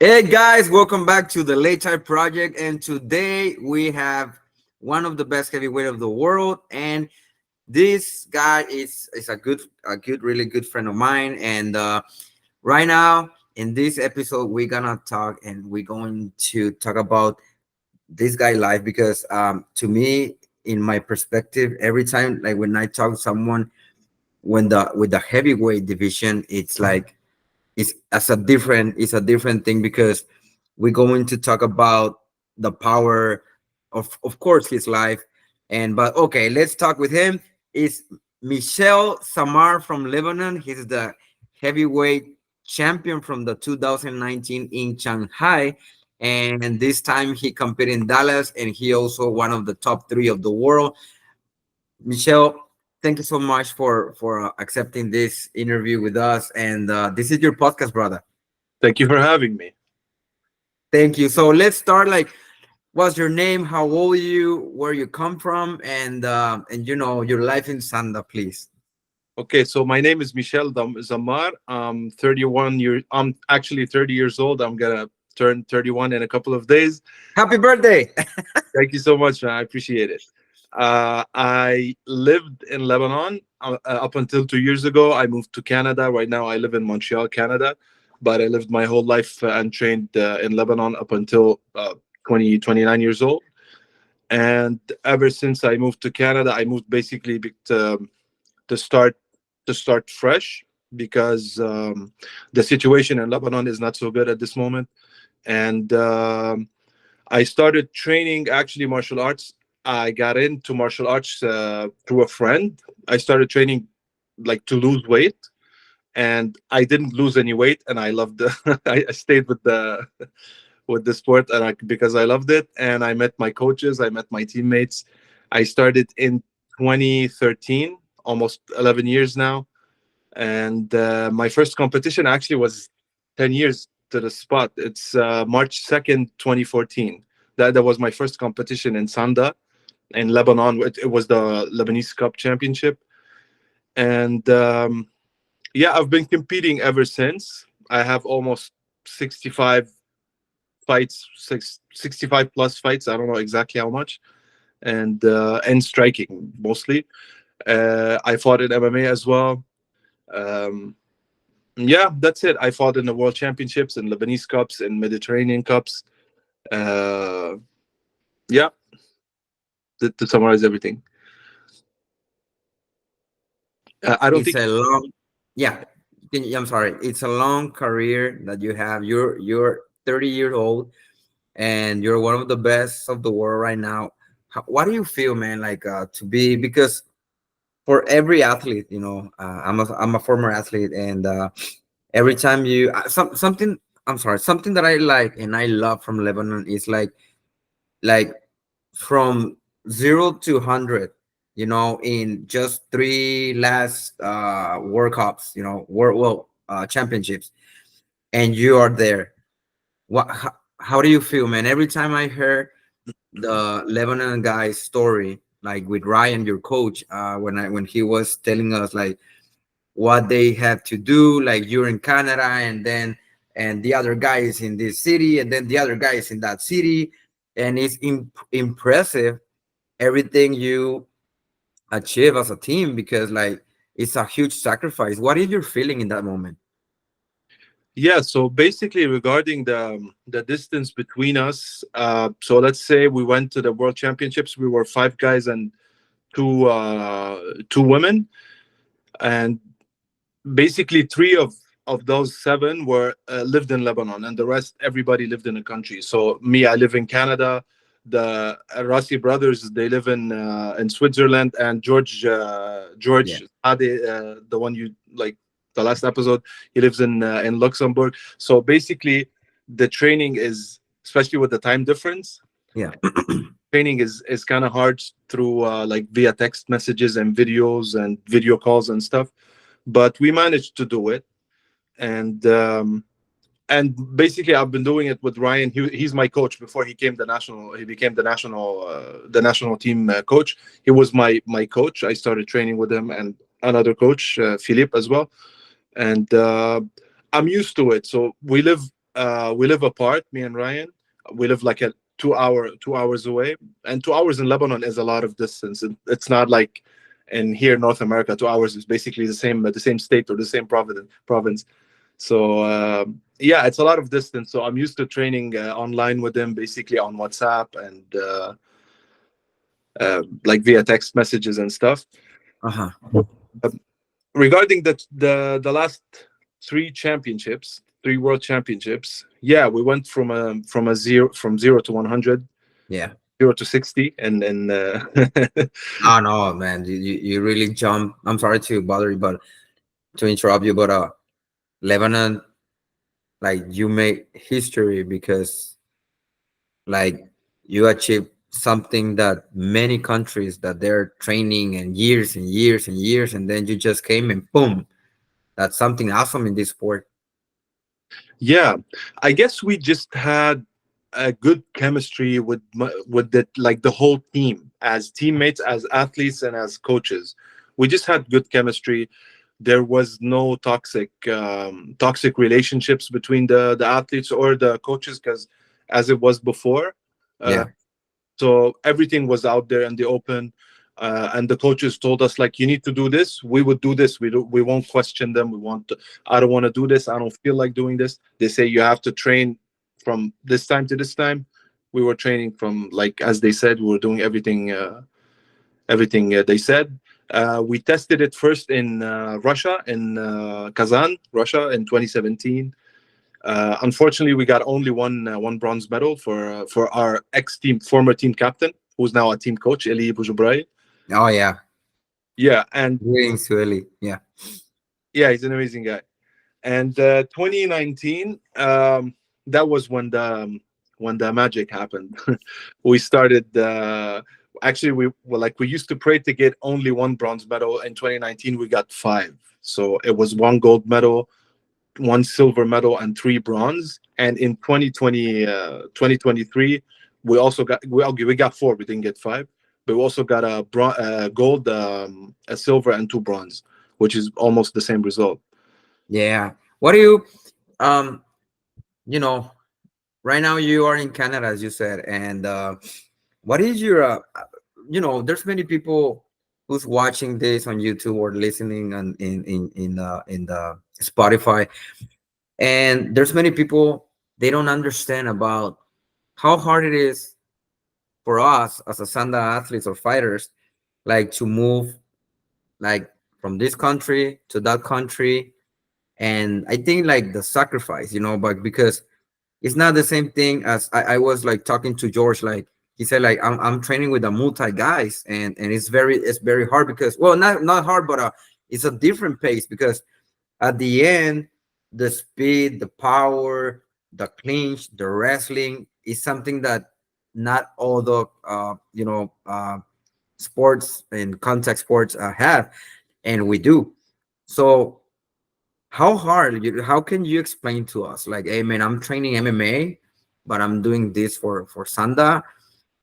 Hey guys, welcome back to the Lei Tai project. And today we have one of the best heavyweight of the world. And this guy is a really good friend of mine. And right now in this episode, we're gonna talk and we're going to talk about this guy life because to me, in my perspective, every time like when I talk to someone when the with the heavyweight division, it's like it's a different thing because we're going to talk about the power of course his life. And but okay, let's talk with him. Is Michel Zammar from Lebanon. He's the heavyweight champion from the 2019 in Shanghai, and this time he competed in Dallas, and he also one of the top three of the world. Michel, thank you so much for accepting this interview with us, and this is your podcast, brother. Thank you for having me. Thank you. So let's start. Like, what's your name? How old are you? Where you come from? And your life in Sanda, please. Okay, so my name is Michel Zammar. I'm 31 years. I'm actually 30 years old. I'm gonna turn 31 in a couple of days. Happy birthday! Thank you so much, man. I appreciate it. I lived in Lebanon up until 2 years ago. I moved to Canada. Right now, I live in Montreal, Canada. But I lived my whole life and trained in Lebanon up until 29 years old. And ever since I moved to Canada, I moved basically to start fresh because the situation in Lebanon is not so good at this moment. And I started training actually martial arts. I got into martial arts through a friend. I started training like to lose weight, and I didn't lose any weight, and I loved the. I stayed with the sport, and because I loved it, and I met my coaches, I met my teammates. I started in 2013, almost 11 years now, and my first competition actually was 10 years to the spot. It's March 2nd, 2014. That was my first competition in Sanda in Lebanon. It was the Lebanese Cup Championship, and yeah, I've been competing ever since. I have almost 65 fights, 65 plus fights. I don't know exactly how much, and striking mostly. I fought in MMA as well. Um, yeah, that's it. I fought in the World Championships, in Lebanese Cups, in Mediterranean Cups. Uh, yeah, to summarize everything. I don't It's think. a long, yeah. I'm sorry. It's a long career that you have. You're 30 years old, and you're one of the best of the world right now. What do you feel, man? Like to be because for every athlete, I'm a former athlete, and every time you something, I'm sorry, something that I like and I love from Lebanon is like from 0 to 100, in just three last World Cups, world championships, and you are there. How do you feel, man? Every time I heard the Lebanon guy's story, like with Ryan, your coach, when he was telling us like what they have to do, like you're in Canada, and the other guy is in this city, and then the other guy is in that city, and it's impressive everything you achieve as a team because like it's a huge sacrifice. What is your feeling in that moment? Yeah, so basically regarding the distance between us, so let's say we went to the World Championships. We were five guys and two women, and basically three of those seven were lived in Lebanon, and the rest everybody lived in the country. So me, I live in Canada. The Rossi brothers, they live in Switzerland, and Yeah. George Ade, the one you like the last episode, he lives in Luxembourg. So basically, the training is, especially with the time difference, Yeah. training is kind of hard through like via text messages and videos and video calls and stuff, but we managed to do it. And um, and basically I've been doing it with Ryan. He's my coach. Before he became the national team coach. He was my coach. I started training with him and another coach, Philippe, as well. And I'm used to it. So we live we live apart, me and Ryan. We live like a 2 hours away, and 2 hours in Lebanon is a lot of distance. It's not like in here North America. 2 hours is basically the same state or the same province. So yeah, it's a lot of distance. So I'm used to training online with him, basically on WhatsApp and like via text messages and stuff. Uh-huh. Regarding the last three world championships, yeah, we went from 0 to 100, Yeah. 0 to 60, and Oh no, man, you really jump. I'm sorry to bother you, but to interrupt you, but Lebanon, like you make history because like you achieved something that many countries that they're training and years and years and years, and then you just came and boom, that's something awesome in this sport. yeah, I guess we just had a good chemistry with the like the whole team, as teammates, as athletes, and as coaches. We just had good chemistry. There was no toxic relationships between the athletes or the coaches, because as it was before. uh, Yeah. so everything was out there in the open, and the coaches told us, like, you need to do this, we would do this. We won't question them. I don't want to do this, I don't feel like doing this. They say you have to train from this time to this time. We were training from, like, as they said, we were doing everything they said. We tested it first in Russia, in Kazan, Russia, in 2017. Unfortunately, we got only one bronze medal for our former team captain, who's now a team coach, Eli Boujoubraï. Oh yeah. Yeah, and Greetings to Ellie. Yeah. yeah, he's an amazing guy. And 2019, that was when the magic happened. We started. Actually, we used to pray to get only one bronze medal. In 2019, we got five. So it was one gold medal, one silver medal, and three bronze. And in 2023, we got four. We didn't get five, but we also got a gold, a silver, and two bronze, which is almost the same result. Yeah. What do you um you know right now you are in Canada, as you said, and what is your there's many people who's watching this on YouTube or listening on in the Spotify, and there's many people they don't understand about how hard it is for us as a Sanda athletes or fighters, like to move like from this country to that country. And I think like the sacrifice, but because it's not the same thing as I was like talking to George, like he said, like I'm training with a multi guys, and it's very hard because, well, not hard, but it's a different pace because at the end, the speed, the power, the clinch, the wrestling is something that not all the sports and contact sports have, and we do. So how can you explain to us, like, hey man, I'm training MMA, but I'm doing this for Sanda,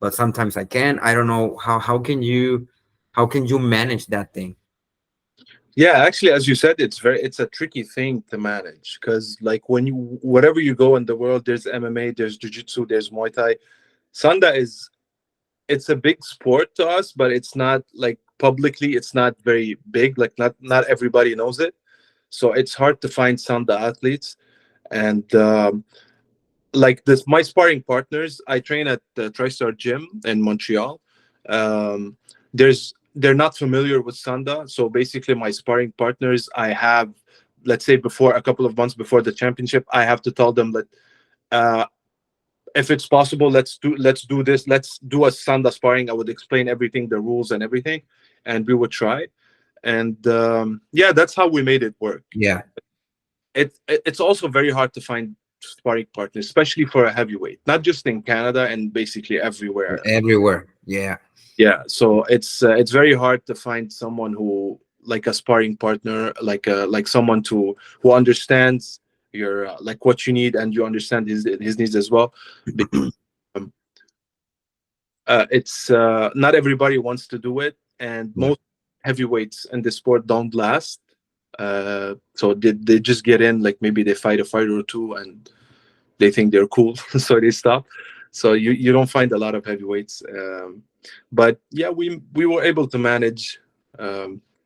but sometimes I don't know how can you manage that thing? Yeah, actually, as you said, it's a tricky thing to manage, because, like, wherever you go in the world, there's MMA, there's jiu-jitsu, there's Muay Thai. Sanda it's a big sport to us, but it's not, like, publicly, it's not very big. Like, not everybody knows it, so it's hard to find Sanda athletes. And like this, my sparring partners, I train at the TriStar Gym in Montreal. They're not familiar with Sanda, so basically my sparring partners, I have, let's say, before a couple of months before the championship, I have to tell them that, uh, if it's possible, let's do this, let's do a Sanda sparring. I would explain everything, the rules and everything, and we would try. And yeah, that's how we made it work. Yeah, It's also very hard to find sparring partners, especially for a heavyweight, not just in Canada, and basically everywhere. everywhere. Yeah. Yeah, so it's very hard to find someone who, like, a sparring partner, like someone who understands your, like, what you need, and you understand his needs as well. Because, um, it's not everybody wants to do it, and Yeah. most heavyweights in the sport don't last. So they just get in, like, maybe they fight a fighter or two, and they think they're cool, so they stop. So you don't find a lot of heavyweights. But yeah, we were able to manage.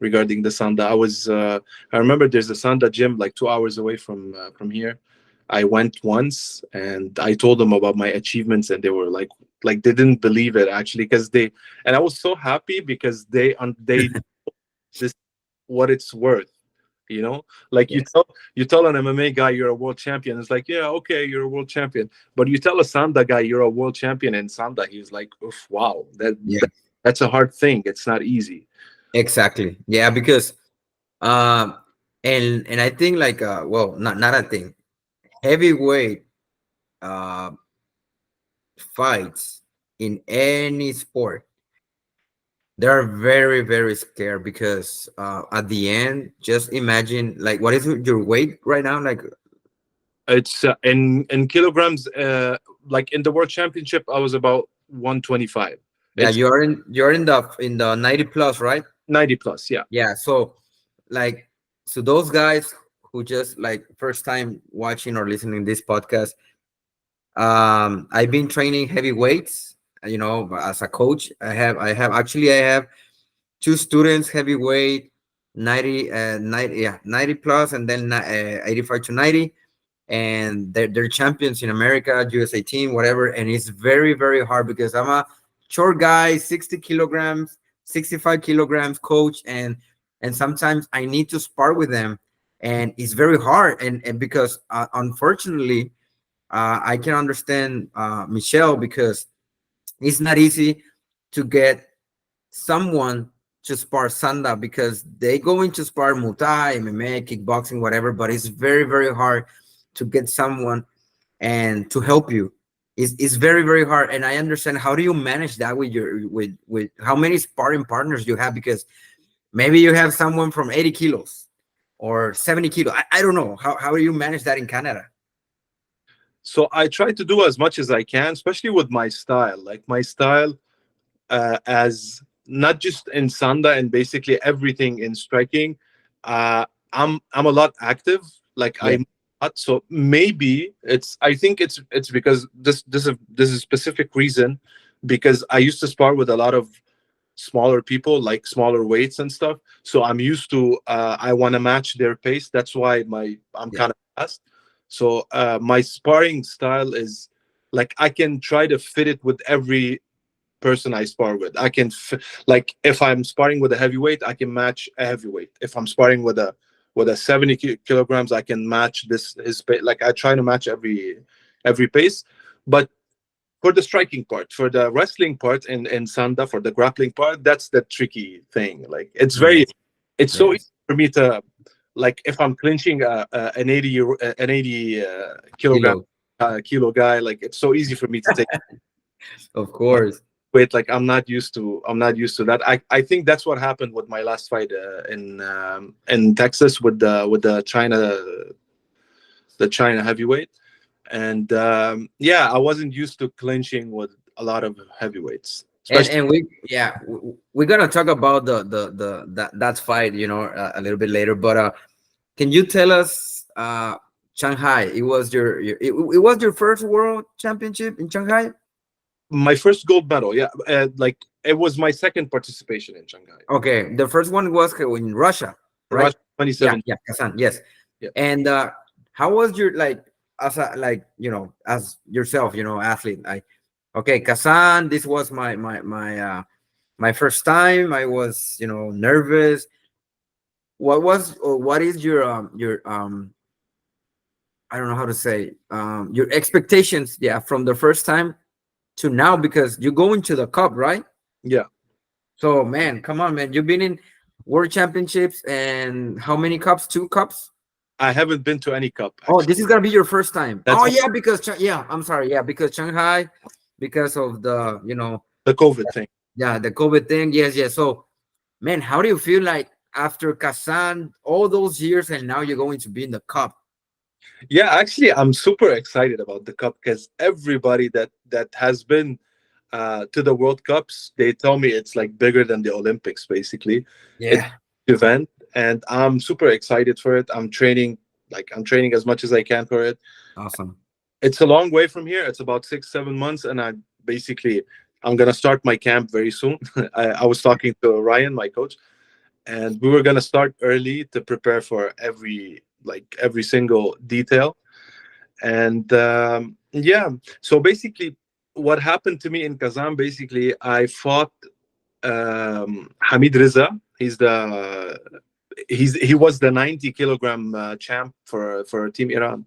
Regarding the Sanda, I remember there's a Sanda gym like 2 hours away from here. I went once and I told them about my achievements, and they were like they didn't believe it actually, because they and I was so happy because they this what it's worth. Like Yes. you tell an MMA guy you're a world champion, it's like, yeah, okay, you're a world champion. But you tell a Sanda guy you're a world champion in Sanda, he's like, oof, wow, that's a hard thing. It's not easy. Exactly. Yeah, because um and I think like well, not a thing. Heavyweight uh fights in any sport, they're very very scared because at the end, just imagine like what is your weight right now? Like It's in kilograms. Like in the world championship, I was about 125. yeah, It's you're in the 90 plus, right? 90 plus. Yeah. Yeah, so like so those guys who just like first time watching or listening this podcast, I've been training heavy weights, as a coach. I have two students heavyweight, 90 yeah, 90 plus, and then 85 to 90, and they're champions in America, USA team, whatever. And it's very very hard because I'm a short guy, 60 kilograms, 65 kilograms coach, and sometimes I need to spar with them, and it's very hard. And because unfortunately, I can understand Michel, because it's not easy to get someone to spar Sanda, because they go into spar Muay Thai, MMA, kickboxing, whatever, but it's very, very hard to get someone and to help you. It's very, very hard. And I understand, how do you manage that with with how many sparring partners you have? Because maybe you have someone from 80 kilos or 70 kilos. I don't know. How do you manage that in Canada? So I try to do as much as I can, especially with my style. Like my style, as not just in Sanda and basically everything in striking. I'm a lot active. Like Yeah. I'm not, so maybe I think it's because this is a specific reason, because I used to spar with a lot of smaller people, like smaller weights and stuff. So I'm used to I want to match their pace. That's why I'm Yeah. kind of fast. So my sparring style is like I can try to fit it with every person I spar with. Like if I'm sparring with a heavyweight, I can match a heavyweight. If I'm sparring with a 70 kilograms, I can match his pace. Like I try to match every pace. But for the striking part, for the wrestling part, in Sanda, for the grappling part, that's the tricky thing. Like Yes. it's so easy Yes. for me to, like if I'm clinching an 80 kilogram Kilo. kilo guy, like it's so easy for me to take Of course. weight. Like I'm not used to that. I think that's what happened with my last fight in Texas with the China heavyweight. And yeah, I wasn't used to clinching with a lot of heavyweights, especially. And we're gonna talk about that fight, a little bit later. But can you tell us, Shanghai? It was your first world championship in Shanghai. My first gold medal. Yeah, like it was my second participation in Shanghai. Okay, the first one was in Russia, right? Russia Yeah, 27. yeah, Kazan. Yes. Yeah. And how was your, like, as a, like, as yourself, athlete? Like, okay, Kazan. This was my first time. I was, nervous. What is your I don't know how to say, your expectations, yeah, from the first time to now, because you're going to the cup, right? Yeah, So man, come on, man. You've been in world championships, and how many cups? Two cups? I haven't been to any cup Oh, actually. this is gonna be your first time. That's Oh yeah, because yeah, I'm sorry, yeah, because Shanghai, because of the, the COVID thing. yeah, the COVID thing. Yes, yes. So man, how do you feel like after Kazan all those years, and now you're going to be in the cup? Yeah, actually, I'm super excited about the cup, because everybody that has been to the World Cups, they tell me it's like bigger than the Olympics. Basically, it's Yeah, an event, and I'm super excited for it. I'm training as much as I can for it. awesome. It's a long way from here. It's about 6 7 months, and I'm gonna start my camp very soon. I was talking to Ryan, my coach, and we were gonna start early to prepare for every single detail. And yeah, so basically, what happened to me in Kazan? Basically, I fought Hamid Reza. He was the 90 kilogram champ for Team Iran.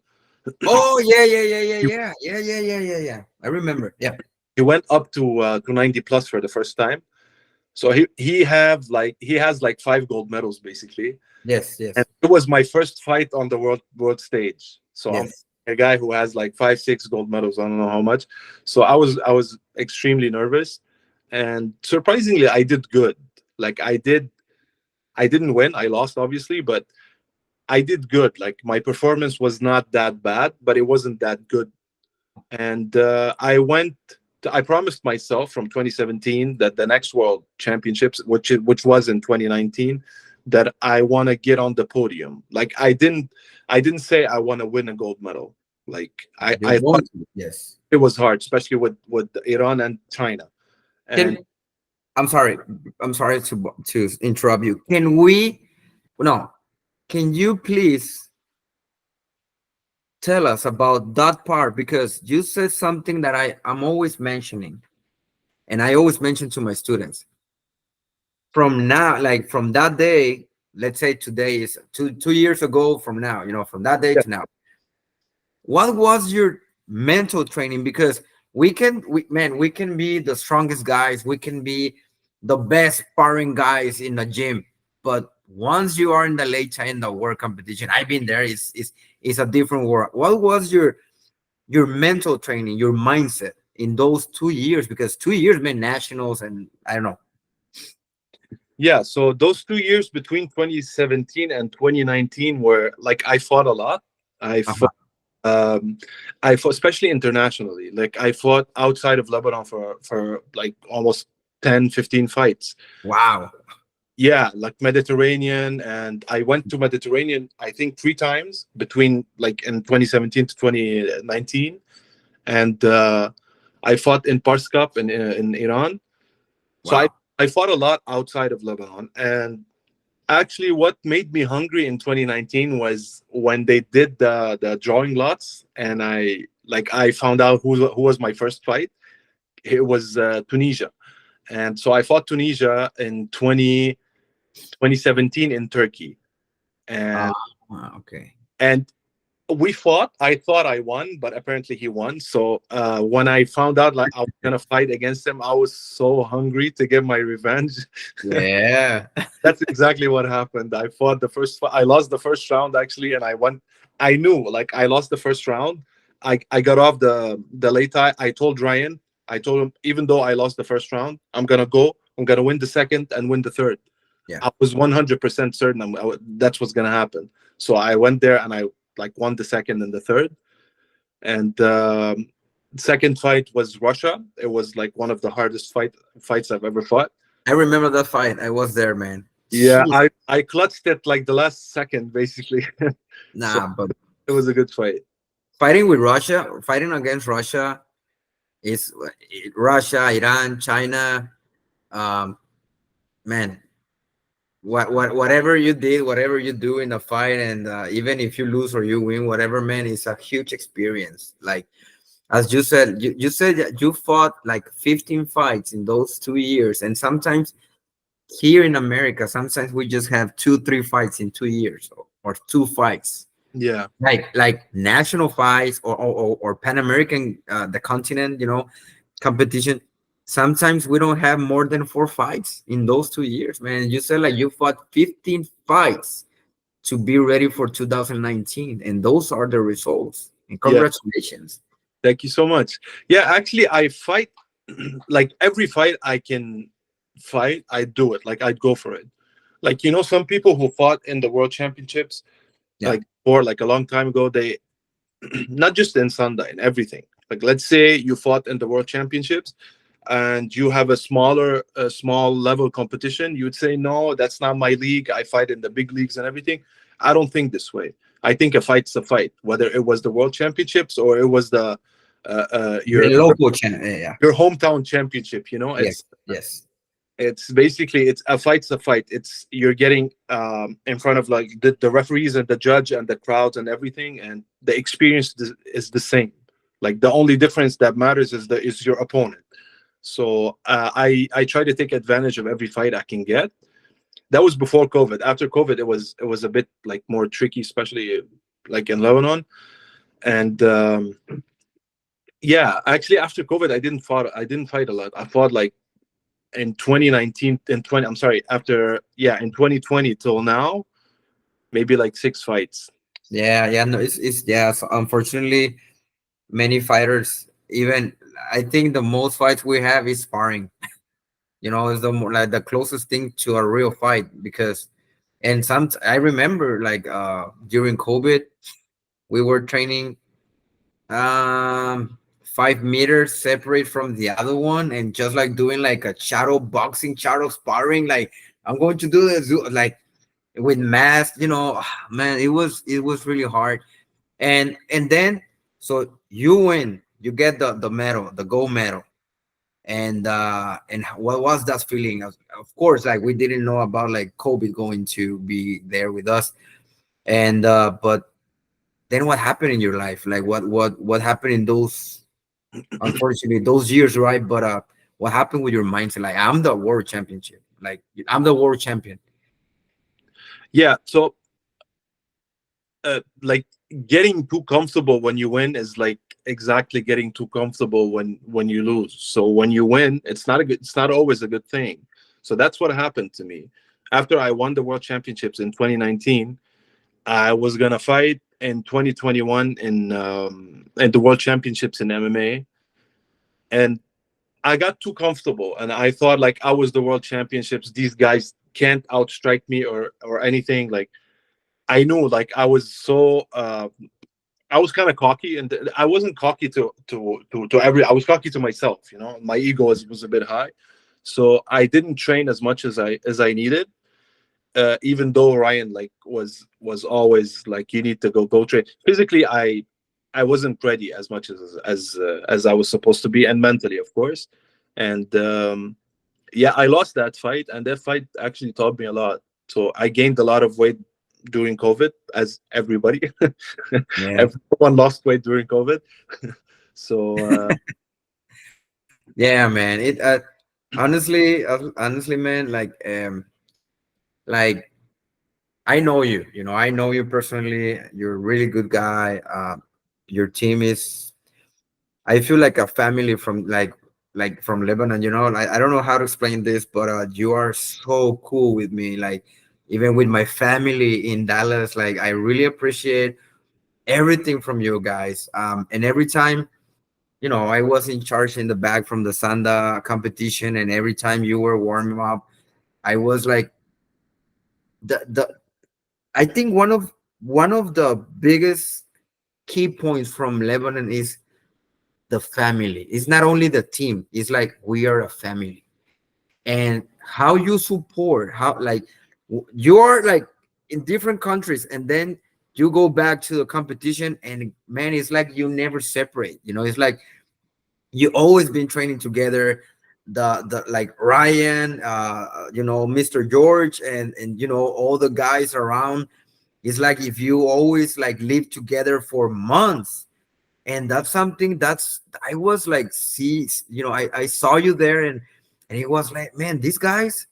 Oh yeah, yeah, yeah, yeah, yeah, yeah, yeah, yeah, yeah, yeah. I remember. Yeah. He went up to 90 plus for the first time. So he has like 5 gold medals basically, Yes. and Yes. it was my first fight on the world stage. So I'm Yes. a guy who has like 5 6 gold medals. I don't know how much. So I was extremely nervous, and surprisingly, I did good. Like I didn't win. I lost obviously, but I did good. Like my performance was not that bad, but it wasn't that good. And I promised myself from 2017 that the next World Championships, which was in 2019, that I want to get on the podium. Like I didn't say I want to win a gold medal. Like You I thought want to? Yes. it was hard, especially with Iran and China. And Can I'm sorry. I'm sorry to interrupt you. Can we? No. Can you please tell us about that part, because you said something that I'm always mentioning, and I always mention to my students. From now, like from that day, let's say today is 2 years ago from now, from that day yeah, to now, what was your mental training? Because we can be the strongest guys, we can be the best sparring guys in the gym, but once you are in the Lei Tai, in the world competition, I've been there, is a different world. What was your mental training, your mindset in those 2 years? Because 2 years meant nationals, and I don't know. yeah. So those 2 years between 2017 and 2019 were like I fought a lot. I Uh-huh. fought um I fought especially internationally. Like I fought outside of Lebanon for like almost 10 15 fights. Wow. Yeah, like Mediterranean, and I went to Mediterranean I think 3 times between like in 2017 to 2019. And I fought in Pars Cup in Iran. So Wow. I fought a lot outside of Lebanon. And actually, what made me hungry in 2019 was when they did the drawing lots, and I found out who was my first fight. It was Tunisia, and so I fought Tunisia in 2017 in Turkey, Ah, and okay. and we fought. I thought I won, but apparently he won. So when I found out like I was gonna fight against him, I was so hungry to get my revenge. Yeah. That's exactly what happened. I fought the first. I lost the first round actually, and I won. I knew like I lost the first round. I got off the Lei Tai. I told Ryan. I told him even though I lost the first round, I'm gonna go. I'm gonna win the second and win the third. Yeah. I was 100% certain that's what's gonna happen. So I went there and I like won the second and the third. And second fight was Russia. It was like one of the hardest fights I've ever fought. I remember that fight. I was there, man. Yeah, Jeez. I clutched it like the last second, basically. So Nah, but it was a good fight. fighting against Russia is Russia, Iran, China. Um, man, whatever you did, whatever you do in a fight, and even if you lose or you win, whatever, man, it's a huge experience. Like as you said, you said that you fought like 15 fights in those 2 years, and sometimes here in America, sometimes we just have 2 3 fights in 2 years, or 2 fights, Yeah, like national fights, or Pan American, the continent, competition. Sometimes we don't have more than 4 fights in those 2 years, man. You said like you fought 15 fights to be ready for 2019, and those are the results. And yeah. congratulations. Thank you so much. Yeah, actually, I fight like every fight I can fight, I do it. Like I'd go for it. Like some people who fought in the World Championships, Yeah. like or like a long time ago, they not just in Sanda, in everything. Like let's say you fought in the World Championships and you have a small level competition, you'd say no, that's not my league. I fight in the big leagues and everything. I don't think this way. I think a fight's a fight, whether it was the world championships or it was the The local channel. Yeah, yeah. your hometown championship. You know, Yes, yes. it's basically, it's a fight's a fight. It's you're getting in front of like the referees and the judge and the crowds and everything, and the experience is the same. Like the only difference that matters is your opponent. So I try to take advantage of every fight I can get. That was before COVID. After COVID, it was a bit like more tricky, especially like in Lebanon. And yeah, actually after COVID, I didn't fight a lot. I fought like in 2019 in 20 I'm sorry, after, yeah, in 2020 till now, maybe like 6 fights. Yeah, yeah. No, it's yeah. So unfortunately, many fighters, even I think the most fights we have is sparring. Is the like the closest thing to a real fight because, and some I remember like during COVID we were training 5 meters separate from the other one and just like doing like a shadow boxing, shadow sparring. Like I'm going to do this like with mask. Man, it was really hard. And then so you win, you get the medal, the gold medal. And what was that feeling? Of course, like we didn't know about like COVID going to be there with us. And but then what happened in your life? Like what happened in those, unfortunately, those years, right? But what happened with your mindset? Like I'm the world championship. Like I'm the world champion. Yeah, so like getting too comfortable when you win is like exactly getting too comfortable when you lose. So when you win, it's not always a good thing. So that's what happened to me. After I won the world championships in 2019, I was gonna fight in 2021 in the world championships in MMA, and I got too comfortable, and I thought like I was the world championships. These guys can't outstrike me or anything. Like I knew, like I was so I was kind of cocky, and I wasn't cocky to every. I was cocky to myself. My ego was a bit high, so I didn't train as much as I needed. Even though Ryan like was always like, you need to go train physically. I wasn't ready as much as I was supposed to be, and mentally, of course. And yeah, I lost that fight, and that fight actually taught me a lot. So I gained a lot of weight during COVID, as everybody. Yeah. Everyone lost weight during COVID. So Yeah, man. It honestly, man, like I know you. I know you personally. You're a really good guy. Your team is. I feel like a family from like from Lebanon. I don't know how to explain this, but you are so cool with me. Like even with my family in Dallas, like I really appreciate everything from you guys. And every time I was in charge in the back from the Sanda competition, and every time you were warming up, I was like the I think one of the biggest key points from Lebanon is the family. It's not only the team, it's like we are a family. And how you support, how like you're like in different countries, and then you go back to the competition, and man, it's like you never separate. It's like you always been training together. The like Ryan, Mr. George, and all the guys around. It's like if you always like live together for months. And that's something that's I was like, see, I saw you there, and it was like, man, these guys,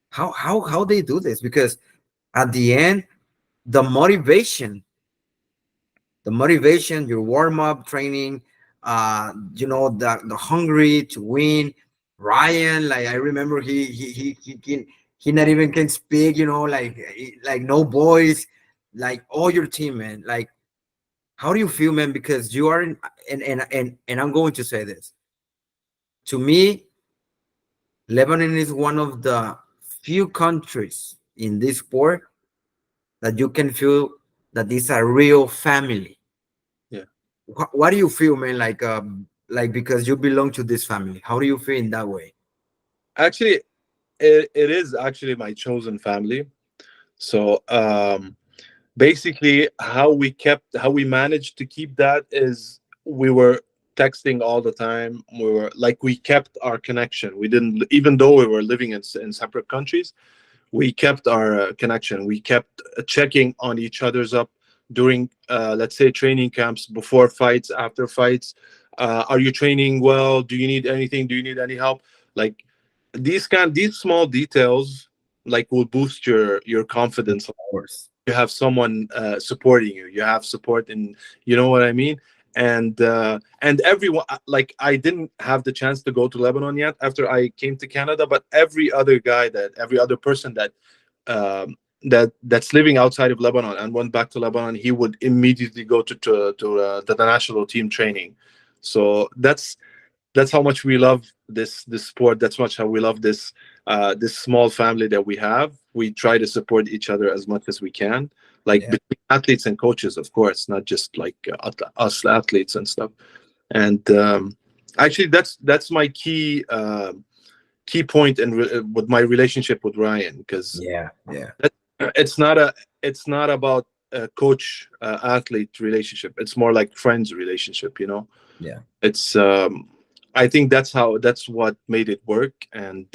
how they do this? Because at the end, the motivation your warm-up training, the hungry to win. Ryan, like I remember he not even can speak, like no voice, like all your team, man. Like how do you feel, man? Because you are in, and I'm going to say this. To me, Lebanon is one of the few countries in this sport that you can feel that is a real family. yeah, What do you feel, man? Like because you belong to this family. How do you feel in that way? actually, it is actually my chosen family. So basically how we managed to keep that is we were texting all the time. We were like, we kept our connection. We didn't, even though we were living in separate countries, we kept our connection. We kept checking on each other's up during let's say training camps, before fights, after fights. Are you training well? Do you need anything? Do you need any help? Like these small details like will boost your confidence. Of course. You have someone supporting you. You have support, and you know what I mean. And everyone, like, I didn't have the chance to go to Lebanon yet after I came to Canada, but every other person that's living outside of Lebanon and went back to Lebanon, he would immediately go to the national team training. So that's how much we love this sport. That's much how we love this small family that we have. We try to support each other as much as we can, like Yeah. between athletes and coaches, of course, not just like us athletes and stuff. And actually, that's my key point in with my relationship with Ryan, because Yeah. Yeah. it's not about a coach athlete relationship. It's more like friends relationship. Yeah. It's I think that's what made it work, and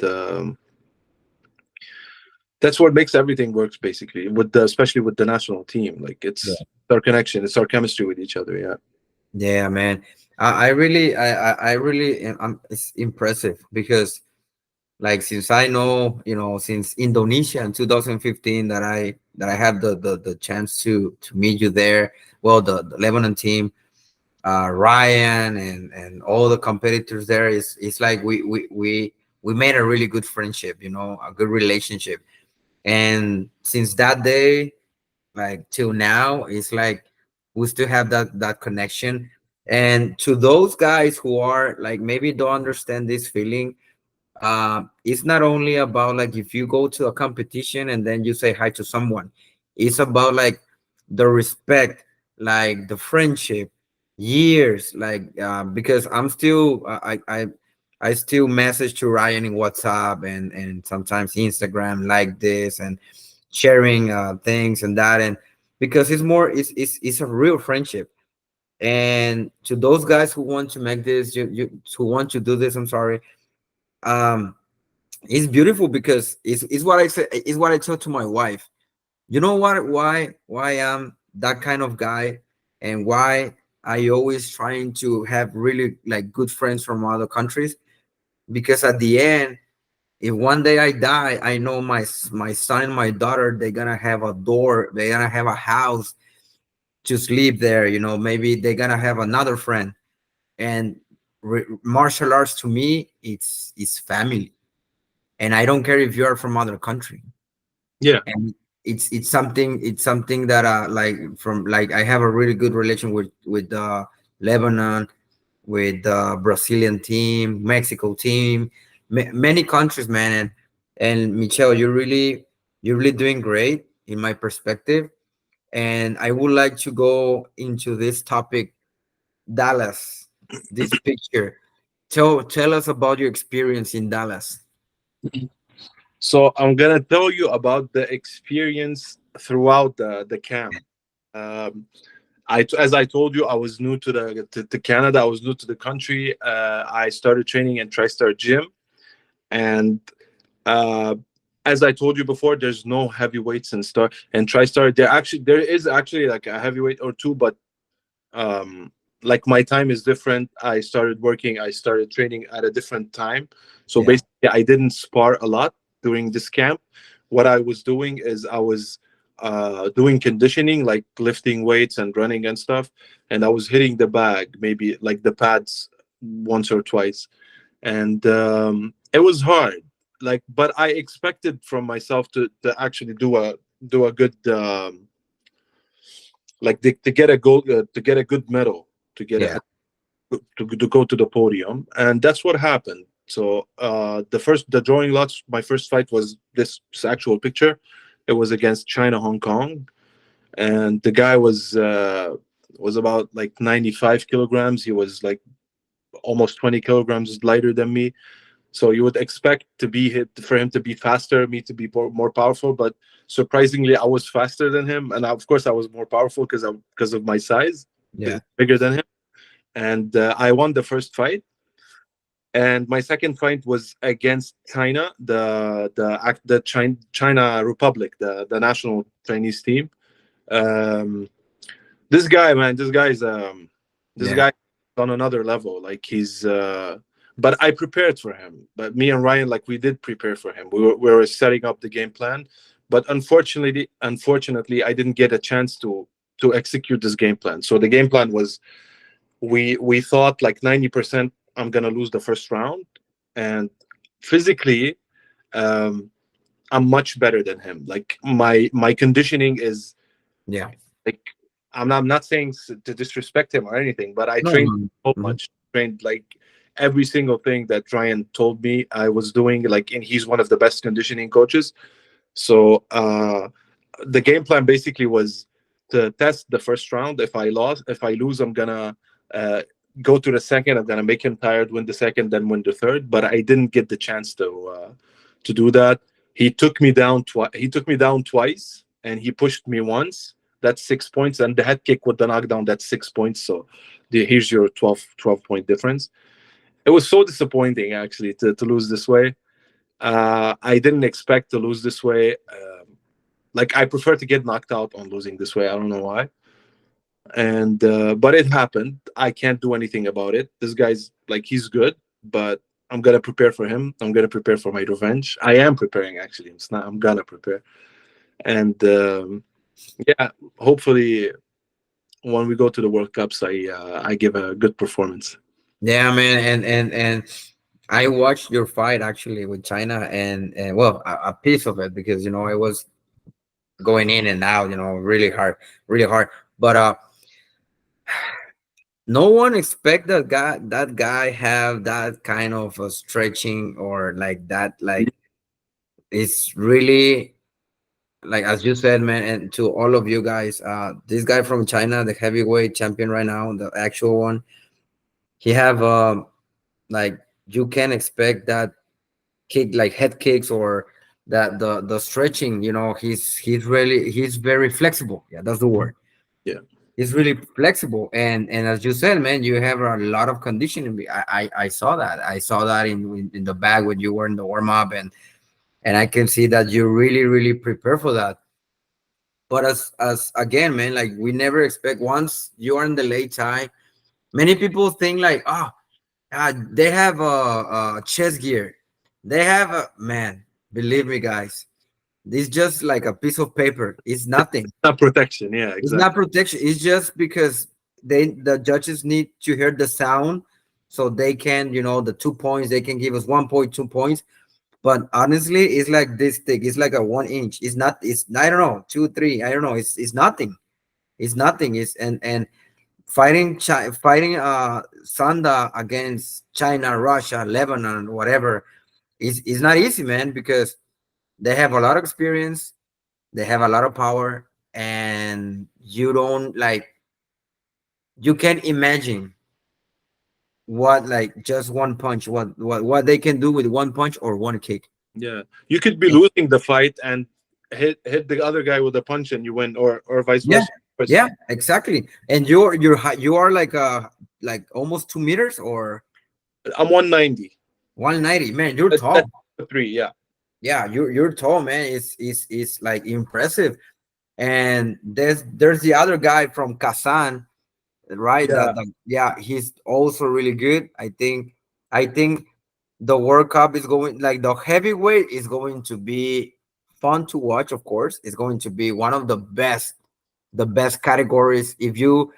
that's what makes everything works basically especially with the national team. Like, it's our connection, it's our chemistry with each other. Yeah. Yeah, man. I really it's impressive because, like, since I know, since Indonesia in 2015, that I have the chance to meet you there. Well, the Lebanon team, Ryan and all the competitors there, is it's like we made a really good friendship, a good relationship. And since that day, like till now, it's like we still have that connection. And to those guys who are like maybe don't understand this feeling, it's not only about like if you go to a competition and then you say hi to someone. It's about like the respect, like the friendship, years, like because I'm still I still message to Ryan in WhatsApp and sometimes Instagram like this, and sharing things and that, and because it's more it's a real friendship. And to those guys who want to make this, who want to do this, I'm sorry, um it's beautiful because it's what I say, it's what I tell to my wife. You know what, why I'm that kind of guy, and why I always trying to have really like good friends from other countries, because at the end, if one day I die, I know my son, my daughter, they're gonna have a door, they're gonna have a house to sleep there, maybe they're gonna have another friend. And martial arts to me, it's family. And I don't care if you're from other country. Yeah. And it's something that like from like I have a really good relation with Lebanon, with the Brazilian team, Mexico team, many countries, man. And Michel, you're really doing great in my perspective. And I would like to go into this topic, Dallas, this picture. Tell us about your experience in Dallas. So I'm gonna tell you about the experience throughout the camp. Um, as I told you, I was new to Canada. I was new to the country. I started training in TriStar Gym, and uh, as I told you before, there's no heavyweights in Star and TriStar. There is actually like a heavyweight or two, but um, like my time is different. I started working. I started training at a different time. So Yeah. basically, I didn't spar a lot during this camp. What I was doing is I was doing conditioning, like lifting weights and running and stuff, and I was hitting the bag, maybe like the pads once or twice, and it was hard. Like, but I expected from myself to actually do a good like to get a gold to get a good medal, to get Yeah. a to go to the podium, and that's what happened. So the drawing lots, my first fight was this actual picture. It was against China Hong Kong, and the guy was about like 95 kilograms. He was like almost 20 kilograms lighter than me. So you would expect to be hit for him to be faster, me to be more powerful, but surprisingly, I was faster than him, and of course, I was more powerful because of my size, Yeah. bigger than him. And I won the first fight. And my second fight was against China, China Republic, the national Chinese team. Um, this guy, man, this Yeah. guy on another level. Like he's, but I prepared for him. But me and Ryan, like we did prepare for him. We were setting up the game plan, but unfortunately, I didn't get a chance to execute this game plan. So the game plan was we thought like 90% I'm gonna lose the first round, and physically, um, I'm much better than him. Like my conditioning is Yeah. like I'm not saying to disrespect him or anything, but I No, trained no. so Mhm. much, trained like every single thing that Ryan told me I was doing. Like, and he's one of the best conditioning coaches. So the game plan basically was to test the first round. If I lose, I'm gonna uh, go to the second. I'm gonna make him tired, win the second, then win the third. But I didn't get the chance to do that. He took me down twice. He took me down twice, and he pushed me once. That's 6 points, and the head kick with the knockdown. That's 6 points. So here's your 12 point difference. It was so disappointing actually to lose this way. I didn't expect to lose this way. Like I prefer to get knocked out on losing this way. I don't know why. And but it happened. I can't do anything about it. This guy's like he's good, but I'm gonna prepare for him. I'm gonna prepare for my revenge. I am preparing actually. It's not. I'm gonna prepare. And yeah, hopefully when we go to the World Cups, I give a good performance. Yeah, man, and I watched your fight actually with China, and well, a piece of it because it was going in and out, really hard, really hard. But no one expect that guy have that kind of a stretching or like that. Like it's really like as you said, man, and to all of you guys, this guy from China, the heavyweight champion right now, the actual one, he have like you can expect that kick like head kicks or that the stretching. He's very flexible. Yeah, that's the word. Yeah, He's really flexible, and as you said, man, you have a lot of conditioning. I saw that. I saw that in the bag when you were in the warm up, and I can see that you really prepare for that. But as again, man, like we never expect once you are in the Lei Tai, many people think like, they have a chest gear. They have a man. Believe me, guys, it's just like a piece of paper. It's nothing. not protection. Yeah, It's not exactly. protection. It's just because the judges need to hear the sound, so they can the 2 points. They can give us 1 point, 2 points. But honestly, it's like this thick. It's like a 1 inch. It's not. It's I don't know 2, 3. I don't know. It's nothing. It's nothing. It's and fighting Sanda against China, Russia, Lebanon, whatever is not easy, man, because they have a lot of experience, they have a lot of power, and you don't like you can't imagine what like just one punch, what they can do with one punch or one kick. Yeah, you could be And losing the fight and hit the other guy with a punch and you win, or vice yeah, versa. But yeah, exactly. And you are like almost 2 meters or I'm 190. 190. Man, you're That's tall. three. Yeah, Yeah, you're tall, man. It's like impressive. And there's the other guy from Kazan, right? yeah. Yeah, he's also really good. I think the World Cup is going like the heavyweight is going to be fun to watch. Of course, it's going to be one of the best categories. If you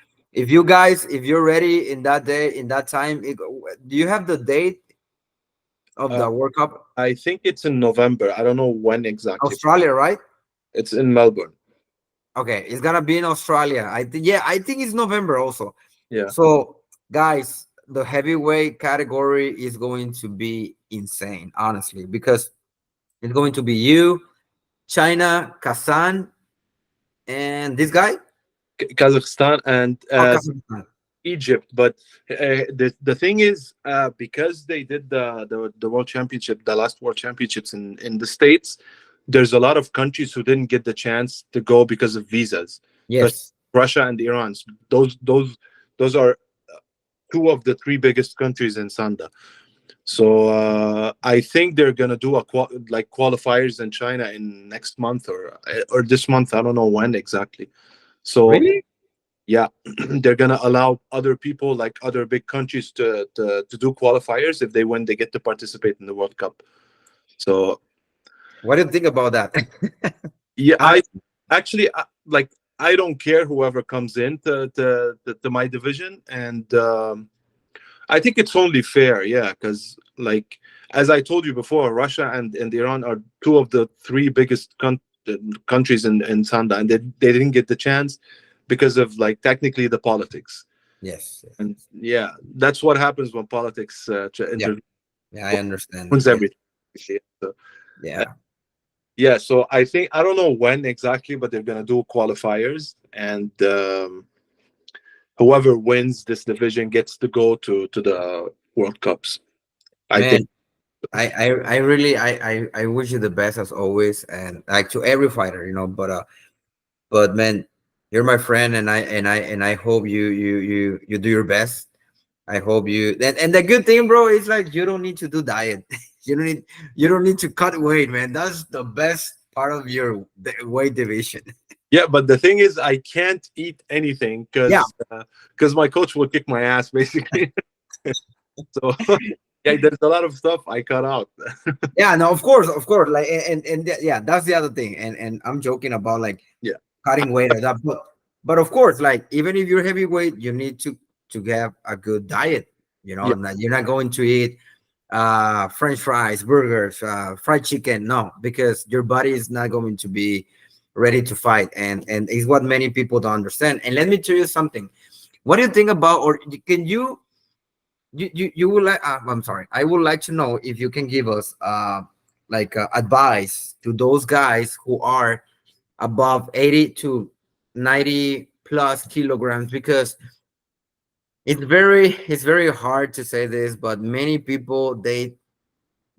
guys, if you're ready in that day, in that time, do you have the date of Uh, the World Cup? I think it's in November. I don't know when exactly. Australia, right? It's in Melbourne. Okay, it's gonna be in Australia. I think it's November also. Yeah, So, guys, the heavyweight category is going to be insane, honestly, because it's going to be you, China, Kazan, and this guy. Kazakhstan and Oh, Kazakhstan. Egypt, but the thing is, because they did the world championship, the last world championships in the states, there's a lot of countries who didn't get the chance to go because of visas, especially Yes. Russia and Iran. Those are two of the three biggest countries in Sanda. So I think they're gonna do like qualifiers in China in next month or this month. I don't know when exactly. So Really? yeah, they're gonna allow other people, like other big countries, to do qualifiers. If they win, they get to participate in the World Cup. So What do you think about that? yeah, I Honestly. actually like, I don't care whoever comes in to my division, and I think it's only fair, yeah, because like, as I told you before, Russia and Iran are two of the three biggest countries in Sanda, and they didn't get the chance because of, like, technically the politics. Yes. And yeah, that's what happens when politics Yeah. intervenes, Yeah, I understand. Yeah. everything. Yeah. So, uh, Yeah. yeah, so I think, I don't know when exactly, but they're gonna do qualifiers, and whoever wins this division gets to go to the World Cups. I think. Man, I really I wish you the best as always, and like to every fighter, but man, you're my friend, and I hope you do your best. I hope you, and the good thing, bro, is like you don't need to do diet. You don't need to cut weight, man. That's the best part of your weight division. Yeah, but the thing is, I can't eat anything Yeah, because my coach will kick my ass, basically. So yeah, there's a lot of stuff I cut out. yeah, no, of course, like, yeah, that's the other thing, and I'm joking about like Yeah, cutting weight or that, but of course, like even if you're heavyweight, you need to have a good diet. yeah, You're not going to eat french fries, burgers, fried chicken, no, because your body is not going to be ready to fight, and it's what many people don't understand. And let me tell you something. What do you think about, or can you would like, I'm sorry, I would like to know if you can give us like advice to those guys who are above 80 to 90 plus kilograms, because it's very hard to say this, but many people, they